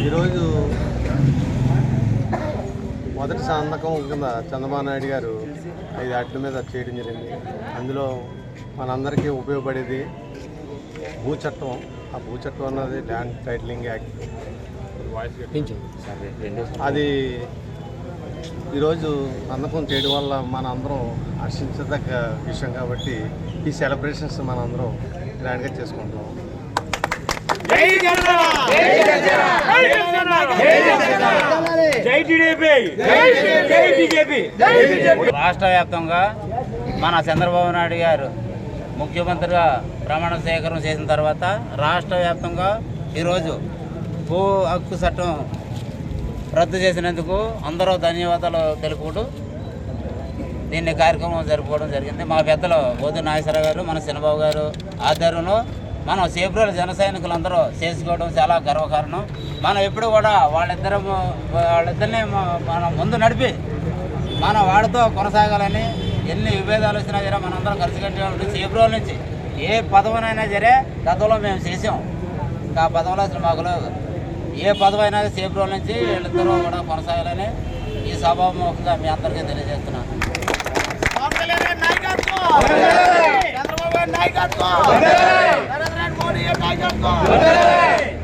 ఈరోజు మొదటి సంతకం కింద చంద్రబాబు నాయుడు గారు 5 యాక్ట్ల మీద చేయడం జరిగింది. అందులో మనందరికీ ఉపయోగపడేది భూచట్టం. ఆ భూచట్టం అన్నది ల్యాండ్ టైటిలింగ్ యాక్ట్. అది ఈరోజు సంతకం చేయడం వల్ల మన అందరం హర్షించదగ్గ విషయం కాబట్టి ఈ సెలబ్రేషన్స్ మన అందరం గ్రాండ్గా చేసుకుంటున్నాం. రాష్ట్ర వ్యాప్తంగా మన చంద్రబాబు నాయుడు గారు ముఖ్యమంత్రిగా ప్రమాణ స్వీకారం చేసిన తర్వాత రాష్ట్ర వ్యాప్తంగా ఈరోజు భూ హక్కు చట్టం రద్దు చేసినందుకు అందరూ ధన్యవాదాలు తెలుపుకుంటూ దీన్ని కార్యక్రమం జరుపుకోవడం జరిగింది. మా పెద్దలు బోధి నాగేశ్వరరావు గారు, మన చిన్నబాబు గారు ఆధ్వర్యంలో మనం సేబ్రోలు జన సైనికులందరూ చేసుకోవడం చాలా గర్వకారణం. మనం ఎప్పుడు కూడా వాళ్ళిద్దరిని మనం ముందు నడిపి మనం వాడితో కొనసాగాలని ఎన్ని విభేదాలు వచ్చినా సరే మనందరం కలిసికట్టుగా ఉండి సేబ్రోల నుంచి ఏ పదవినైనా సరే గతంలో మేము చేసాం. ఇంకా పదవిలో అసలు మాకు ఏ పదవి అయినా సేబ్రోల నుంచి వీళ్ళిద్దరూ కూడా కొనసాగాలని ఈ సభాముఖంగా మీ అందరికీ తెలియజేస్తున్నాను. చంద్రబాబు నాయకత్వం, నరేంద్ర మోడీ నాయకత్వం.